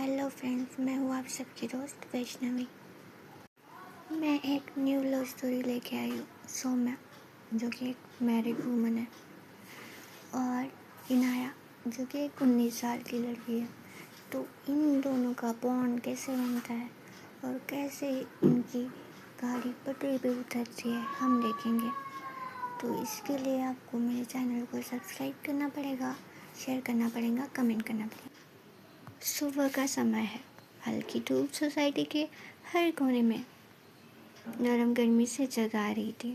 Hello friends, मैं हूँ आप सबकी दोस्त वैष्णवी। मैं एक न्यू लव स्टोरी लेके आई हूँ। सौम्या जो कि एक मैरिड वूमन है और इनाया जो कि एक 19 साल की लड़की है। तो इन दोनों का बॉन्ड कैसे बनता है और कैसे इनकी गाड़ी पटरी पे उतरती है हम देखेंगे। तो इसके लिए आपको मेरे चैनल को सब्सक्राइब करना पड़ेगा, शेयर करना पड़ेगा, कमेंट करना पड़ेगा। सुबह का समय है। हल्की धूप सोसाइटी के हर कोने में नरम गर्मी से जगा रही थी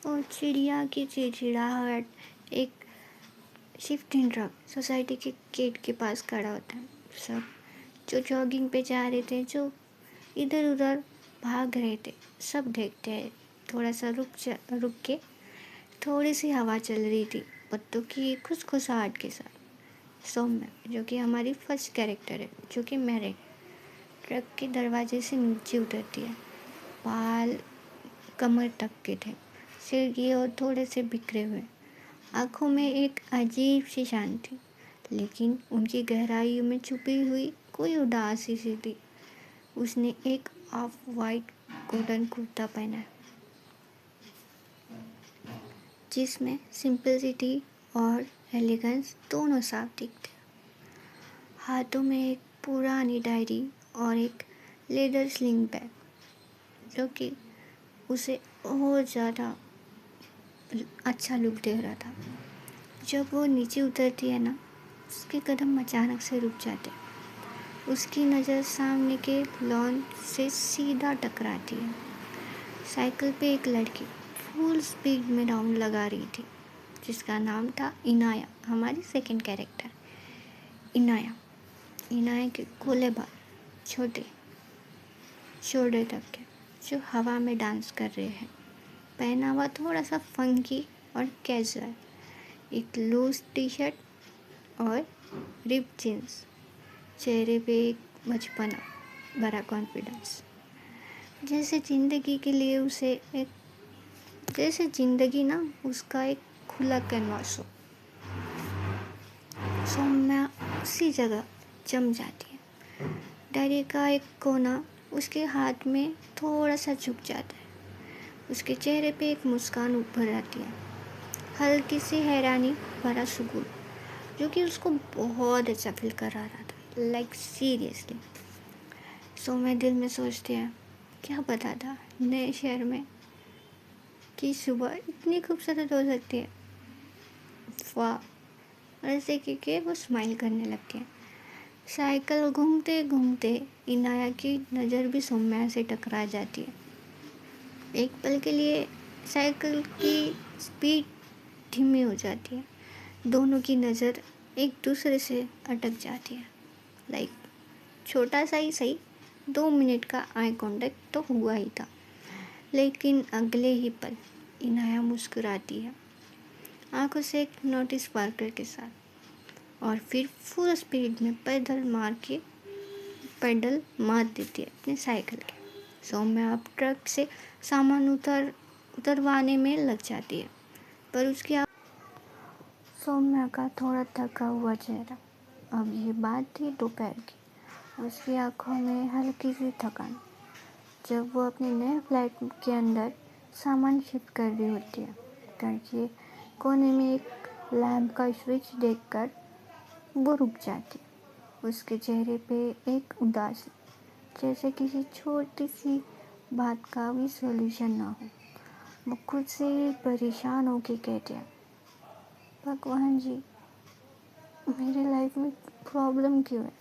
और चिड़िया की चिड़चिड़ाहट एक शिफ्टिंग ट्रक सोसाइटी के गेट के पास खड़ा होता है। सब जो जॉगिंग पे जा रहे थे, जो इधर उधर भाग रहे थे, सब देखते हैं। थोड़ा सा रुक के थोड़ी सी हवा चल रही थी पत्तों की खुशखुशाहट के साथ। सौम्या जो कि हमारी फर्स्ट कैरेक्टर है, जो कि मैरिड, ट्रक के दरवाजे से नीचे उतरती है। बाल कमर तक के थे, सिर की ओर थोड़े से बिखरे हुए, आंखों में एक अजीब सी शांति, लेकिन उनकी गहराइयों में छुपी हुई कोई उदासी सी थी। उसने एक ऑफ वाइट कॉटन कुर्ता पहना है जिसमें सिंपलिसिटी और एलिगेंस दोनों साफ दिखते। हाथों में एक पुरानी डायरी और एक लेदर स्लिंग बैग जो कि उसे और ज़्यादा अच्छा लुक दे रहा था। जब वो नीचे उतरती है ना, उसके कदम अचानक से रुक जाते। उसकी नज़र सामने के लॉन से सीधा टकराती है। साइकिल पे एक लड़की फुल स्पीड में राउंड लगा रही थी, जिसका नाम था इनाया, हमारी सेकंड कैरेक्टर। इनाया के गोले बाल, छोटे शोल्डर तक के, जो हवा में डांस कर रहे हैं। पहनावा थोड़ा सा फंकी और कैजुअल, एक लूज टी शर्ट और रिप जीन्स। चेहरे पे एक बचपना भरा कॉन्फिडेंस, जैसे जिंदगी ना उसका एक खुला कैनवास हो। सौम्या उसी जगह जम जाती है। डायरी का एक कोना उसके हाथ में थोड़ा सा झुक जाता है। उसके चेहरे पे एक मुस्कान उभर आती है, हल्की सी हैरानी भरा सुकून, जो कि उसको बहुत अच्छा फील करा रहा था। Like seriously. सौम्या दिल में सोचती है, क्या पता था नए शहर में कि सुबह इतनी खूबसूरत हो सकती है। वाह, ऐसे करके वो स्माइल करने लगती है। साइकिल घूमते घूमते इनाया की नज़र भी सौम्या से टकरा जाती है। एक पल के लिए साइकिल की स्पीड धीमी हो जाती है। दोनों की नज़र एक दूसरे से अटक जाती है। लाइक छोटा सा ही सही 2 मिनट का आई कांटेक्ट तो हुआ ही था, लेकिन अगले ही पल इनाया मुस्कुराती है, आंखों से एक नोटिस स्पार्कल के साथ, और फिर फुल स्पीड में पैडल मार देती है अपने साइकिल के। सौम्या अब ट्रक से सामान उतरवाने में लग जाती है, पर सौम्या का थोड़ा थका हुआ चेहरा, अब ये बात थी दोपहर की, उसकी आंखों में हल्की सी थकान। जब वो अपने नए फ्लैट के अंदर सामान शिफ्ट कर रही होती है, घर के कोने में एक लैंप का स्विच देखकर वो रुक जाती है। उसके चेहरे पे एक उदासी, जैसे किसी छोटी सी बात का भी सॉल्यूशन ना हो। वो खुद से ही परेशान होके कहते हैं, भगवान जी, मेरी लाइफ में प्रॉब्लम क्यों है?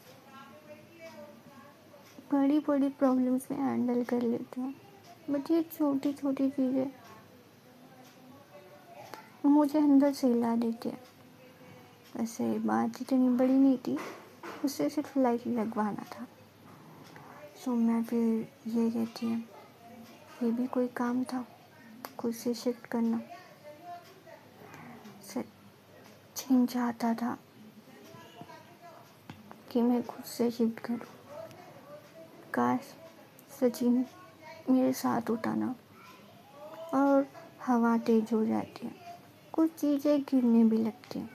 बड़ी बड़ी प्रॉब्लम्स में हैंडल कर लेती हूँ, बट ये छोटी छोटी चीज़ें मुझे अंदर से हिला देती है। वैसे बात इतनी बड़ी नहीं थी, उससे सिर्फ लाइट लगवाना था। सौम्या फिर ये कहती है, ये भी कोई काम था, खुद से शिफ्ट करना। सचिन चाहता था कि मैं खुद से शिफ्ट करूं। काश सचिन मेरे साथ होता ना। और हवा तेज हो जाती है, कुछ चीज़ें गिरने भी लगती हैं।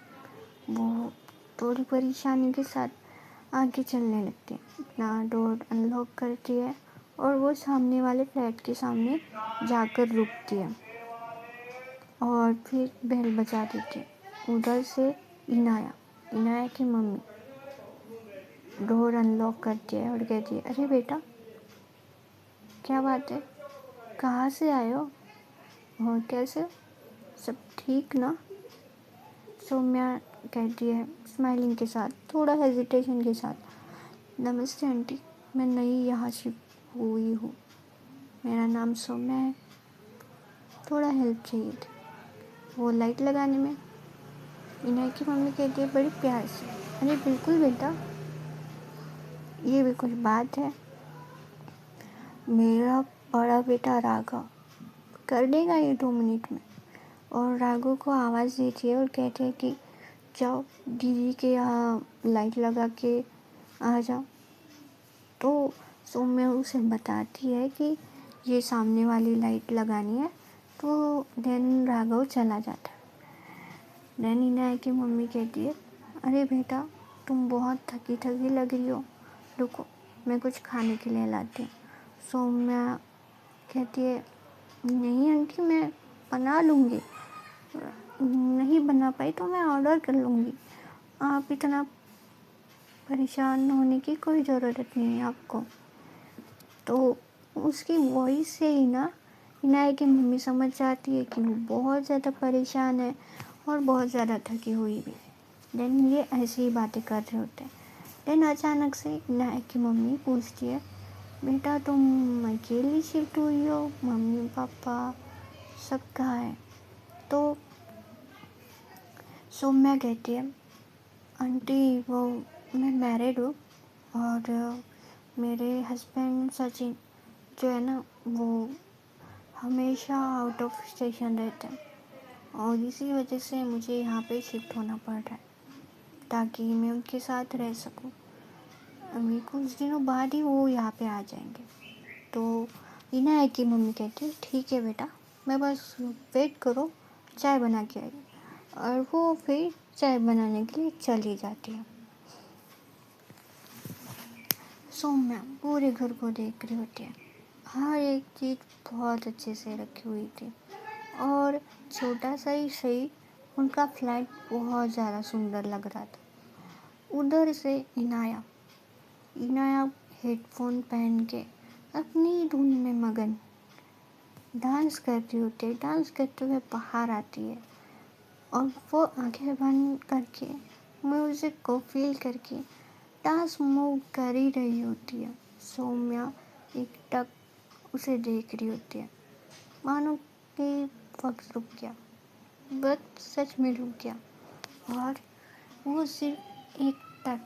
वो थोड़ी परेशानी के साथ आगे चलने लगती है। अपना डोर अनलॉक करती है और वो सामने वाले फ्लैट के सामने जाकर रुकती है और फिर बेल बजा देती है। उधर से इनाया की मम्मी डोर अनलॉक करती है और कहती है, अरे बेटा, क्या बात है, कहाँ से आए हो और कैसे, सब ठीक ना? सौम्या कहती है स्माइलिंग के साथ, थोड़ा हेजिटेशन के साथ, नमस्ते आंटी, मैं नई यहाँ शिफ्ट हुई हूँ, मेरा नाम सौम्या है, थोड़ा हेल्प चाहिए थी वो लाइट लगाने में। इनाया की मम्मी कहती है बड़ी प्यार से, अरे बिल्कुल बेटा, ये भी कुछ बात है, मेरा बड़ा बेटा राघव कर देगा ये 2 मिनट में। और राघव को आवाज़ देती है और कहती है कि जाओ दीदी के यहाँ लाइट लगा के आ जाओ। तो सौम्या उसे बताती है कि ये सामने वाली लाइट लगानी है, तो देन राघव चला जाता है। देन इनाया की मम्मी कहती है, अरे बेटा, तुम बहुत थकी थकी लग रही हो, रुको मैं कुछ खाने के लिए लाती हूँ। सौम्या कहती है, नहीं आंटी, मैं बना लूँगी, नहीं बना पाई तो मैं ऑर्डर कर लूँगी, आप इतना परेशान होने की कोई ज़रूरत नहीं है आपको। तो उसकी वॉइस से ही ना इनाया की मम्मी समझ जाती है कि वो बहुत ज़्यादा परेशान है और बहुत ज़्यादा थकी हुई भी। देन ये ऐसी ही बातें कर रहे होते हैं। देन अचानक से इनाया की मम्मी पूछती है, बेटा तुम अकेली शिफ्ट हुई हो, मम्मी पापा सब कहाँ है? तो सौम्या कहती है, आंटी वो मैं मैरिड हूँ और मेरे हस्बैंड सचिन जो है ना, वो हमेशा आउट ऑफ स्टेशन रहते हैं और इसी वजह से मुझे यहाँ पे शिफ्ट होना पड़ रहा है ताकि मैं उनके साथ रह सकूँ। अभी कुछ दिनों बाद ही वो यहाँ पे आ जाएंगे। तो इनाया की मम्मी कहती है, ठीक है बेटा, मैं बस वेट करो, चाय बना के आएगी। और वो फिर चाय बनाने के लिए चली जाती है। सौम्या पूरे घर को देख रही होती है, हर एक चीज़ बहुत अच्छे से रखी हुई थी और छोटा सा ही सही उनका फ्लैट बहुत ज़्यादा सुंदर लग रहा था। उधर से इनाया हेडफोन पहन के अपनी धुन में मगन डांस करती होती है, डांस करते हुए बाहर आती है और वो आंखें बंद करके म्यूज़िक को फील करके डांस मूव कर ही रही होती है। सौम्या एकटक उसे देख रही होती है, मानो कि वक्त रुक गया, वक्त सच में रुक गया और वो सिर्फ एकटक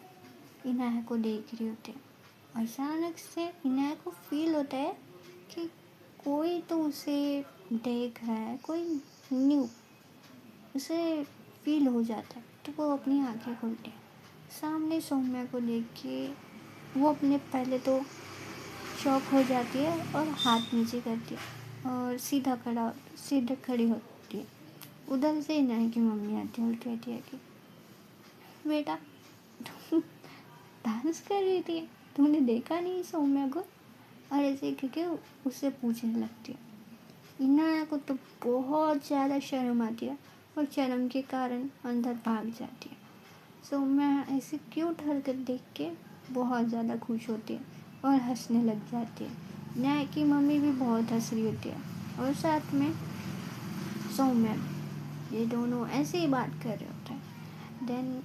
इनाया को देख रही होती है। अचानक से इनाया को फील होता है कि कोई तो उसे देख रहा है, कोई न्यू, उसे फील हो जाता है। तो वो अपनी आंखें खोलती है, सामने सौम्या को देख के वो अपने पहले तो शॉक हो जाती है और हाथ नीचे करती है और सीधा खड़ी होती है। उधर से इनाया की मम्मी आती है और कहती है कि बेटा तुम डांस कर रही थी, तुमने देखा नहीं सौम्या को? और ऐसे क्योंकि उससे पूछने लगती है। इनाया को तो बहुत ज़्यादा शर्म आती है और शर्म के कारण अंदर भाग जाती है। सौम्या ऐसी क्यूट हरकत देख के बहुत ज़्यादा खुश होती है और हंसने लग जाती है। इनाया की मम्मी भी बहुत हंस रही होती है और साथ में सौम्या, ये दोनों ऐसे ही बात कर रहे होते हैं। देन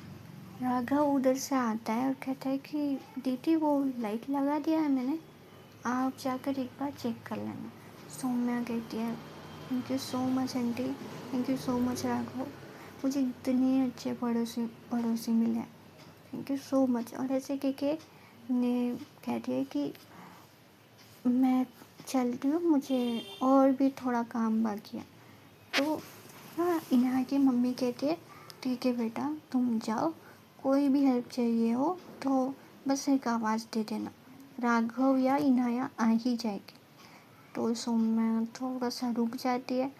राघव उधर से आता है और कहता है कि दीदी वो लाइट लगा दिया है मैंने, आप जाकर एक बार चेक कर लेना। सौम्या कहती है, thank you so much aunty, thank you so much Raghav, मुझे इतने अच्छे पड़ोसी मिले, थैंक यू सो मच। और ऐसे कहके ने कहती है कि मैं चलती हूँ, मुझे और भी थोड़ा काम बाकी है। तो हाँ, इनाया की मम्मी कहती है, ठीक है बेटा तुम जाओ, कोई भी हेल्प चाहिए हो तो बस एक आवाज़ दे देना, राघव या इनाया आ ही जाएगी। तो सौम्या थोड़ा सा रुक जाती है,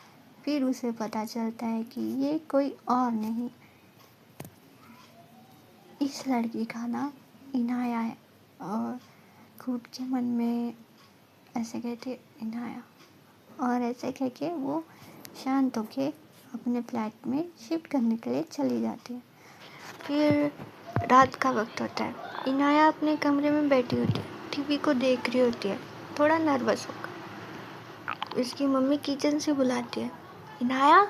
फिर उसे पता चलता है कि ये कोई और नहीं, इस लड़की का नाम इनाया है, और खुद के मन में ऐसे कहती है इनाया, और ऐसे कह के वो शांत होके अपने फ्लैट में शिफ्ट करने के लिए चली जाती है। फिर रात का वक्त होता है। इनाया अपने कमरे में बैठी होती है, टीवी को देख रही होती है, थोड़ा नर्वस होकर। उसकी मम्मी किचन से बुलाती है, इनाया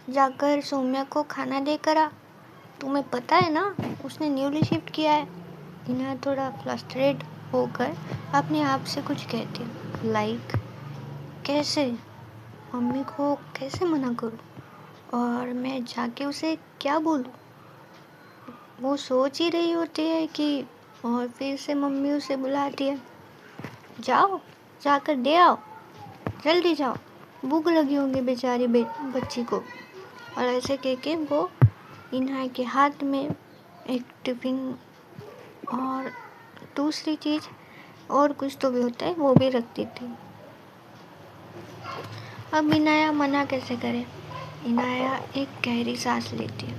जाकर सौम्या को खाना देकर आ, तुम्हें पता है ना उसने न्यूली शिफ्ट किया है। इनाया थोड़ा फ्रस्ट्रेट होकर अपने आप से कुछ कहती है, लाइक कैसे, मम्मी को कैसे मना करूं, और मैं जाके उसे क्या बोलूं। वो सोच ही रही होती है कि, और फिर से मम्मी उसे बुलाती है, जाओ जाकर दे आओ, जल्दी जाओ, भूख लगी होगी बेचारी बच्ची को। और ऐसे कह के वो इनाया के हाथ में एक टिफिन और दूसरी चीज़ और कुछ तो भी होता है वो भी रखती थी। अब इनाया मना कैसे करे। इनाया एक गहरी सांस लेती है,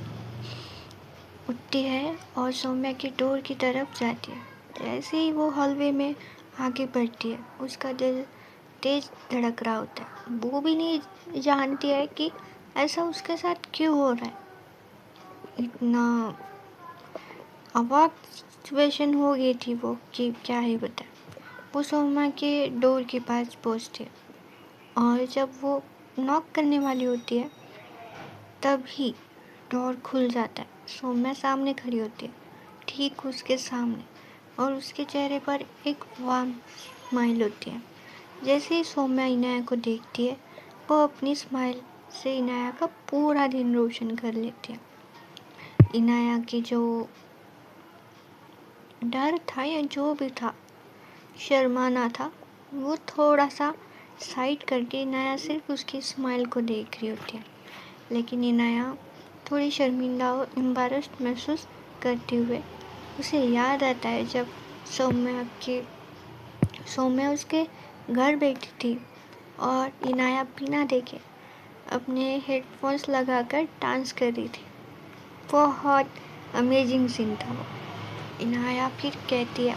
उठती है और सौम्या की डोर की तरफ जाती है। जैसे ही वो हॉलवे में आगे बढ़ती है, उसका दिल तेज धड़क रहा होता है। वो भी नहीं जानती है कि ऐसा उसके साथ क्यों हो रहा है। इतना अवाक सिचुएशन हो गई थी वो कि क्या ही बताए। वो सौम्या के डोर के पास पहुंचती है, और जब वो नॉक करने वाली होती है तभी डोर खुल जाता है। सौम्या सामने खड़ी होती है, ठीक उसके सामने, और उसके चेहरे पर एक वार्म स्माइल होती है। जैसे ही सौम्या इनाया को देखती है, वो अपनी स्माइल से इनाया का पूरा दिन रोशन कर लेती है। इनाया की जो डर था या जो भी था, शर्माना था, वो थोड़ा सा साइड करके इनाया सिर्फ उसकी स्माइल को देख रही होती है। लेकिन इनाया थोड़ी शर्मिंदा और एम्बारस्ड महसूस करते हुए, उसे याद आता है जब सौम्या उसके घर बैठी थी और इनाया बिना देखे अपने हेडफोन्स लगाकर डांस कर रही थी। बहुत अमेजिंग सीन था वो। इनाया फिर कहती है,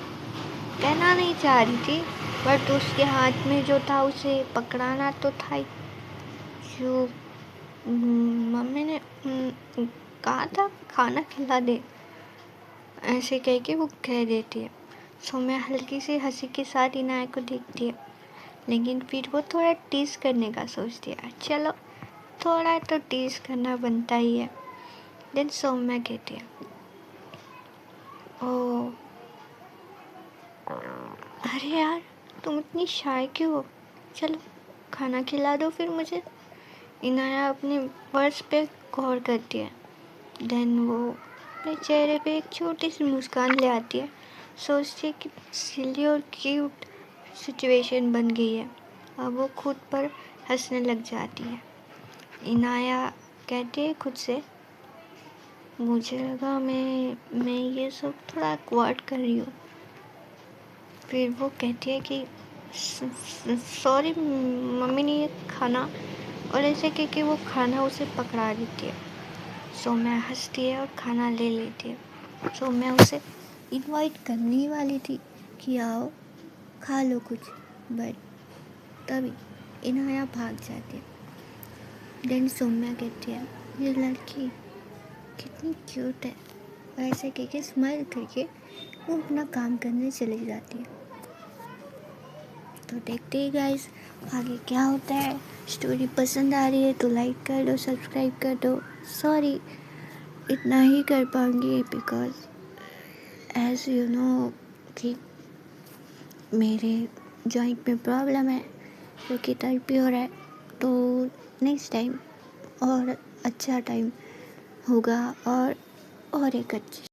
कहना नहीं चाह रही थी, बट उसके हाथ में जो था उसे पकड़ाना तो था ही। जो मम्मी ने कहा था खाना खिला दे, ऐसे कह के वो कह देती है। सौम्या हल्की सी हंसी के साथ इनाया को देखती है, लेकिन फिर वो थोड़ा टीज करने का सोचती है। चलो थोड़ा तो टीज करना बनता ही है। देन सौम्या कहती है, ओ अरे यार, तुम इतनी शाय क्यों हो, चलो खाना खिला दो फिर मुझे। इनाया अपने वर्ड्स पे गौर करती है। देन वो अपने चेहरे पे एक छोटी सी मुस्कान ले आती है। सोचती है कि सिली और क्यूट सिचुएशन बन गई है। अब वो खुद पर हंसने लग जाती है। इनाया कहती है खुद से, मुझे लगा मैं ये सब थोड़ा अक्वर्ड कर रही हूँ। फिर वो कहती है कि सॉरी मम्मी ने ये खाना, और ऐसे कह के वो खाना उसे पकड़ा देती है। सौम्या हंसती है और खाना ले लेती है। सौम्या उसे इनवाइट करने वाली थी कि आओ खा लो कुछ, बट तभी इनाया भाग जाती है। देन सौम्या कहती है, ये लड़की कितनी क्यूट है, और ऐसे कह के स्माइल करके वो अपना काम करने चली जाती है। तो देखते ही गाइस आगे क्या होता है। स्टोरी पसंद आ रही है तो लाइक कर दो, सब्सक्राइब कर दो। सॉरी इतना ही कर पाऊँगी बिकॉज एज यू नो कि मेरे जॉइंट में प्रॉब्लम है जो कि थेरेपी हो रहा है। तो नेक्स्ट टाइम और अच्छा टाइम होगा, और एक अच्छी